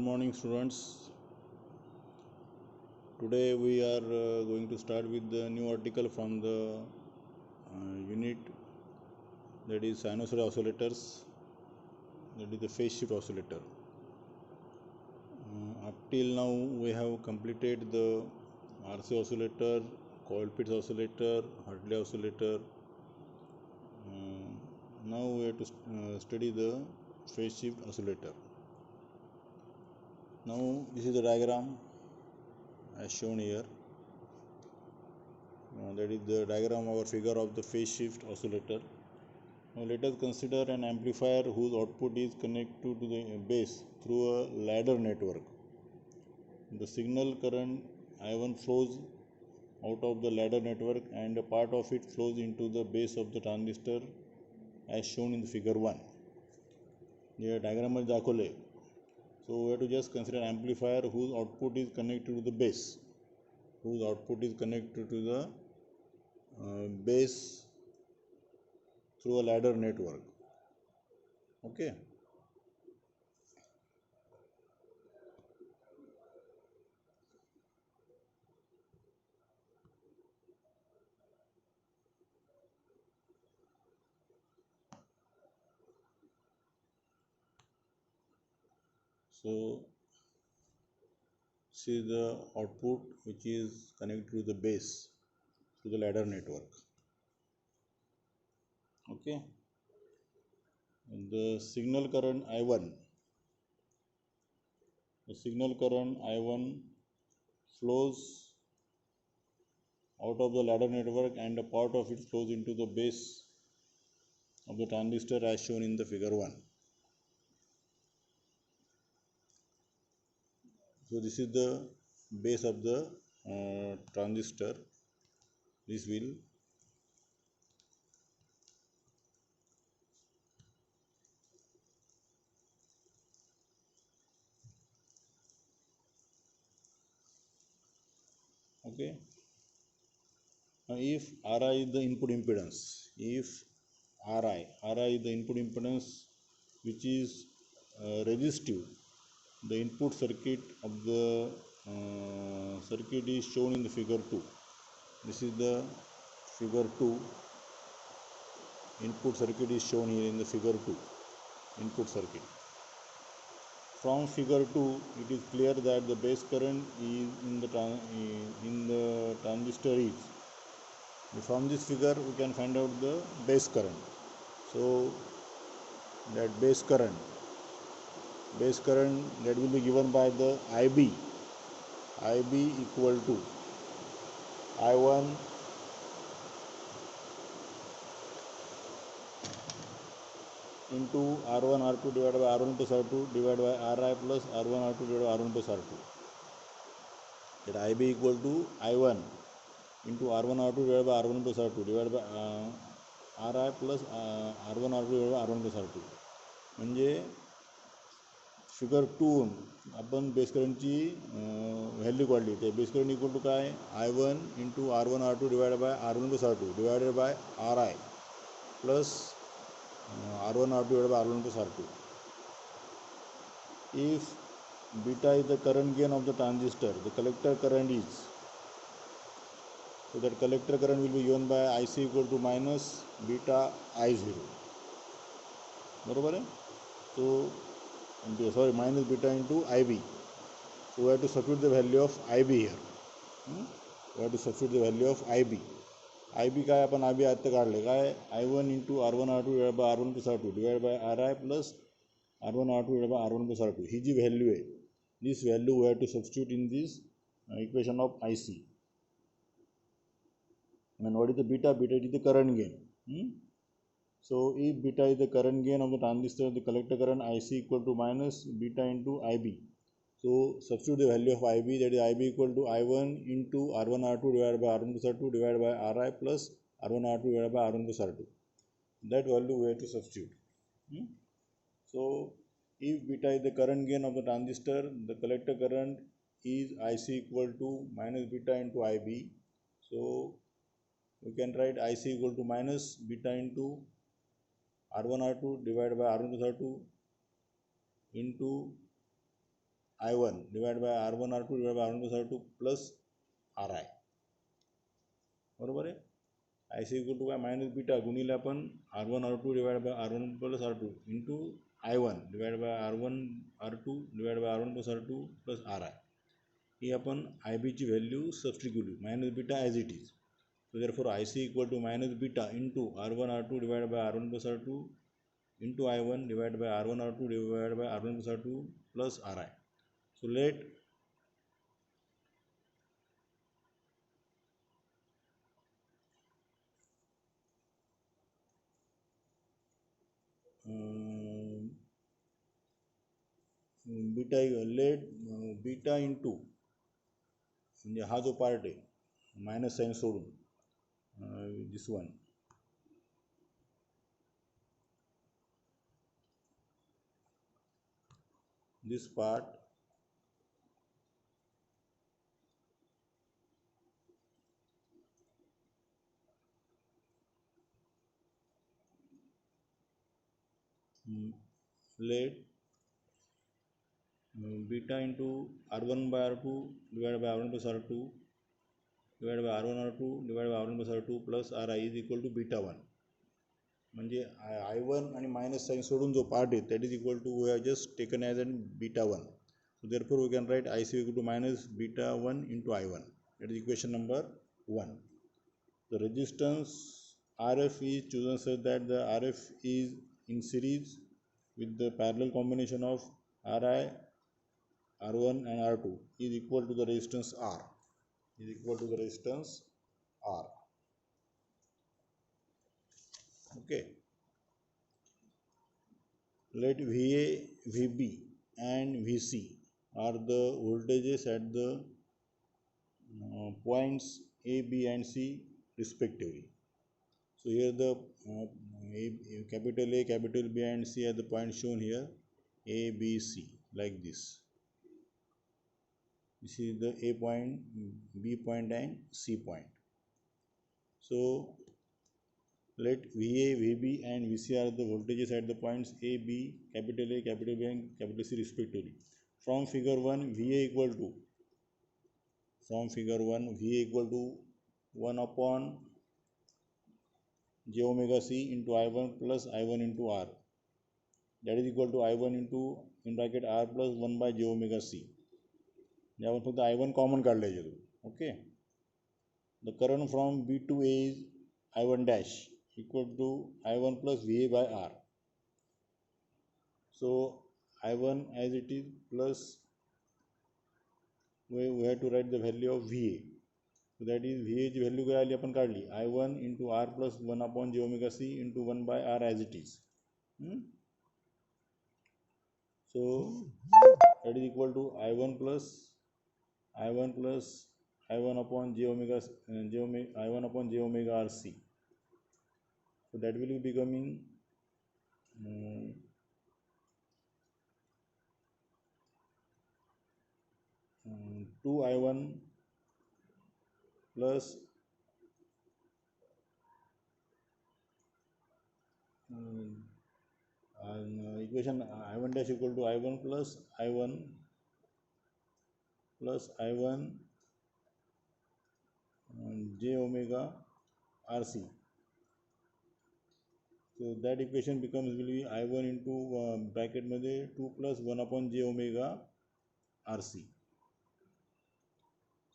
morning, students. Today we are going to start with the new article from the unit, that is sinusoidal oscillators, that is the phase shift oscillator. Up till now we have completed the RC oscillator, Colpitts oscillator, Hartley oscillator. Now we have to study the phase shift oscillator. Now this is the diagram as shown here. That is the diagram or figure of the phase shift oscillator. Now let us consider an amplifier whose output is connected to the base through a ladder network. The signal current I1 flows out of the ladder network and a part of it flows into the base of the transistor as shown in the figure 1. Here diagram is दाखवले. So we have to just consider an amplifier whose output is connected to the base, base through a ladder network. Okay. So see the output which is connected to the base through the ladder network. Okay. And the signal current I1 flows out of the ladder network and a part of it flows into the base of the transistor as shown in the figure 1. So this is the base of the transistor. This will okay. Now if Ri is the input impedance, Ri is the input impedance which is resistive, the input circuit of the circuit is shown in the figure 2. This is the figure 2. Input circuit is shown here in the figure 2. Input circuit. From figure 2, it is clear that the base current is in the transistor is. From this figure, we can find out the base current. So that base current that will be given by the IB equal to I1 into R1 R2 divided by R1 plus R2 divided by Ri plus R1 R2 divided by R1 plus R2. That IB equal to I1 into R1 R2 divided by R1 plus R2 divided by Ri plus R1 R2 divided by R1 plus R2. म्हणजे figure 2 आपण base करंटची value काढली. ते base current equal to काय I1 into R1 R2 divided by R1 plus R2 divided by Ri plus R1 R2 divided by R1 plus R2. If beta is the current gain of the transistor, the collector current is, so that collector current will be given by IC equal to minus beta I0. बरोबर आहे. So minus beta into IB. So we have to substitute the value of IB here. We have to substitute the value of IB. IB काय आपण IB आता काढले काय I1 into R1 R2 divided by R1 plus R2 divided by Ri plus R1 R2 divided by R1 plus R2. He ji value आहे, this value we have to substitute in this equation of IC. And what is the beta? Beta is the current gain. So if beta is the current gain of the transistor, the collector current IC equal to minus beta into IB. So substitute the value of IB, that is IB equal to I1 into R1 R2 divided by R1 plus R2 divided by Ri plus R1 R2 divided by R1 plus R2. That value we have to substitute. So if beta is the current gain of the transistor, the collector current is IC equal to minus beta into IB. So we can write IC equal to minus beta into R1 R2 divided by R1 plus R2 into I1 divided by R1 R2 divided by R1 plus R2 plus Ri. बरोबर आहे. IC equal to काय minus beta गुणिले आपण R1 R2 divide by R1 plus R2 into I1 divide by R1 R2 divide by R1 plus R2 plus Ri. ही आपण IB ची value substitute minus beta as it is. So therefore IC equal to minus beta into R1 R2 divided by R1 plus R2 into I1 divided by R1 R2 divided by R1 plus R2 plus Ri. So let beta into म्हणजे हा जो part आहे minus sign सोडून this one this part let beta into R1 by R2 divided by R1 plus R2 divided by R1 R2 divided by R1 plus R2 plus Ri is equal to beta 1. म्हणजे I1 आणि minus sign सोडून जो part आहे that is equal to we have just taken as an beta 1. So therefore we can write IC equal to minus beta 1 into I1. That is equation number 1. The resistance RF is chosen such that the RF is in series with the parallel combination of Ri, R1 and R2 is equal to the resistance R. Is equal to the resistance R. Okay. Let VA, VB and VC are the voltages at the points A, B and C respectively. So here the capital A, capital B and C are the points shown here, A, B, C, like this. This is the A point, B point and C point. So let VA, VB and VC are the voltages at the points A, B, capital A, capital B and capital C respectively. From figure 1, VA equal to, from figure 1, VA equal to 1 upon j omega C into I1 plus I1 into R. That is equal to I1 into in bracket R plus 1 by j omega C. या आपण फक्त I1 common काढले जातो. Okay. The current from B to A is I1 dash equal to I1 plus VA by R. So I1 as it is plus we have to write the value of VA. So that is VA ची value काय आली आपण काढली I1 into R plus 1 upon j omega C into 1 by R as it is. So that is equal to I1 plus I1 upon j omega I1 upon j omega RC. So that will be becoming 2I1 plus equation I1 dash equal to I1 plus I1 j omega RC. So that equation becomes will be I1 into bracket मध्ये 2 plus 1 upon j omega RC.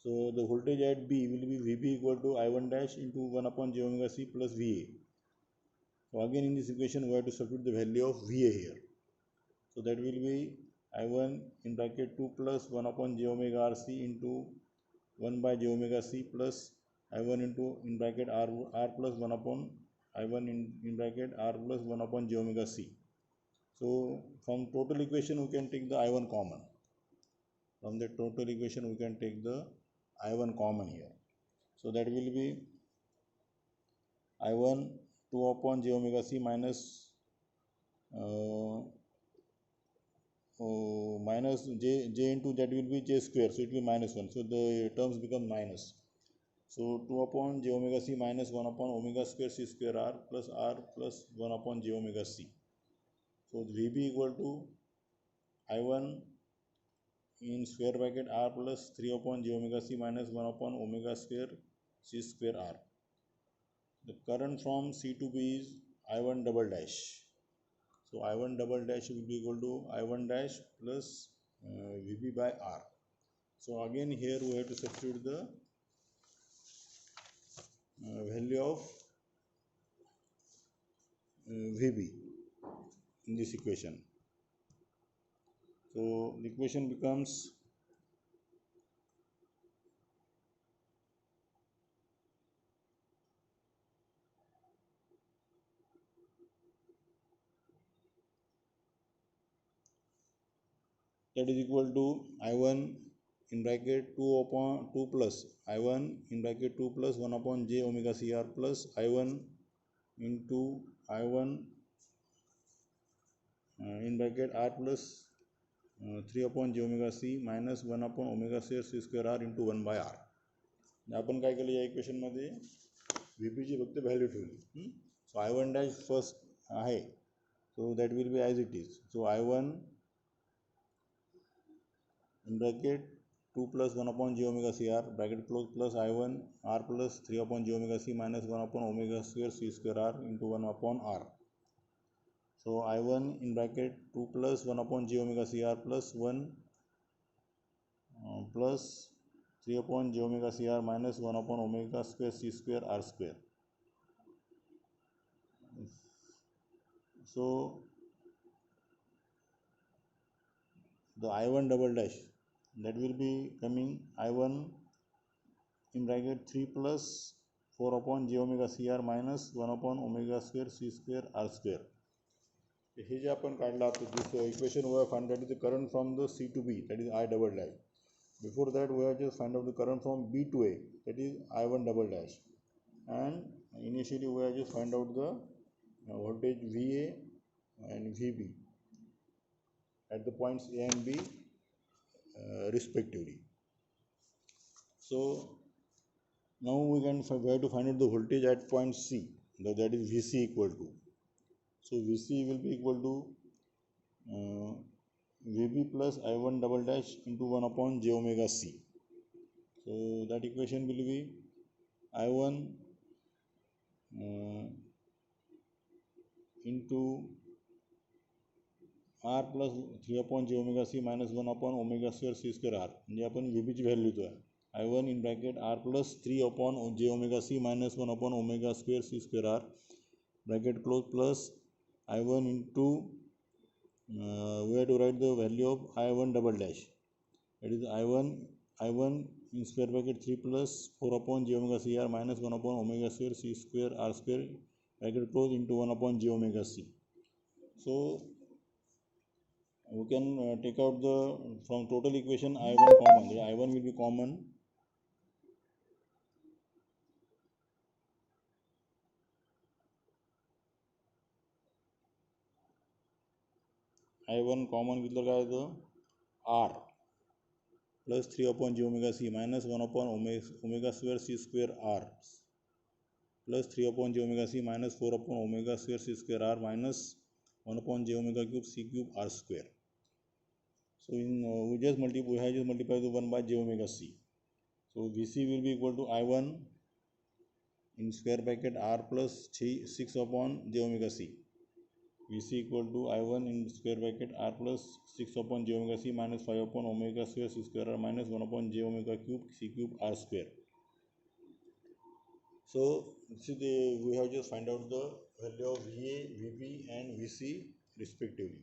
So the voltage at B will be VB equal to I1 dash into 1 upon j omega C plus VA. So again in this equation we have to substitute the value of VA here. So that will be I1 in bracket 2 plus 1 upon j omega RC into 1 by j omega C plus I1 into in bracket R plus 1 upon I1 in bracket R plus 1 upon j omega C. So from total equation we can take the I1 common. From the total equation we can take the I1 common here. So that will be I1 2 upon j omega C minus minus j into that will be j square, so it will be minus 1. So the terms become minus. So 2 upon j omega C minus 1 upon omega square C square R plus 1 upon j omega C. So VB equal to I1 in square bracket r plus 3 upon j omega c minus 1 upon omega square c square r. The current from C to B is I1 double dash. So I1 double dash will be equal to I1 dash plus VB by R. So again here we have to substitute the value of VB in this equation. So the equation becomes that is equal to I1 in bracket 2 upon 2 plus I1 in bracket 2 plus 1 upon j omega cr plus I1 into I1 in bracket r plus 3 upon j omega c minus 1 upon omega square c square r into 1 by r. आपण काय केलं या इक्वेशनमध्ये व्हीपीची फक्त value ठेवली. सो I1 dash first आहे, so that will be as it is. So I1 in bracket 2 plus 1 upon j omega c r bracket close plus I1 r plus 3 upon j omega c minus 1 upon omega square c square r into 1 upon r. So I1 in bracket 2 plus 1 upon j omega c r plus 1 plus 3 upon j omega c r minus 1 upon omega square c square r square. So the I1 double dash, that will be coming I1 in bracket 3 plus 4 upon j omega c r minus 1 upon omega square c square r square. हे जे आपण काढलं आता this equation we have found that is the current from the C to B, that is I double dash. Before that we have just find out the current from B to A, that is I1 double dash, and initially we have just find out the voltage VA and VB at the points A and B respectively. So now we have to find out the voltage at point C, that is VC equal to. So VC will be equal to VB plus I1 double dash into 1 upon j omega C. So that equation will be I1 into R plus 3 upon j omega c minus 1 upon omega square c square r. म्हणजे आपण VB ची value लिहितो आहे I1 in bracket R plus 3 upon j omega c minus 1 upon omega square c square r bracket close plus I1 into we have to write the value of I1 double dash, that is I1 in square bracket 3 plus 4 upon j omega c r minus 1 upon omega square c square r square bracket close into 1 upon j omega c. So we can take out the from total equation I1 common. The I1 will be common. I1 common घेतलं काय होतं R plus 3 upon j omega c minus 1 upon omega square c square r plus 3 upon j omega c minus 4 upon omega square c square r minus 1 upon j omega cube c cube r square. So in we have just multiply to 1 by j omega c. So VC will be equal to I1 in square bracket r plus 6 upon j omega c. VC equal to I1 in square bracket r plus 6 upon j omega c minus 5 upon omega square c square r minus 1 upon j omega cube c cube r square. So we have just find out the value of VA, VB and VC respectively.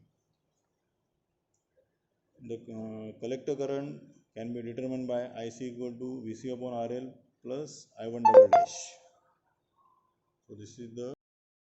The collector current can be determined by IC equal to VC upon RL plus I1 double dash. So this is the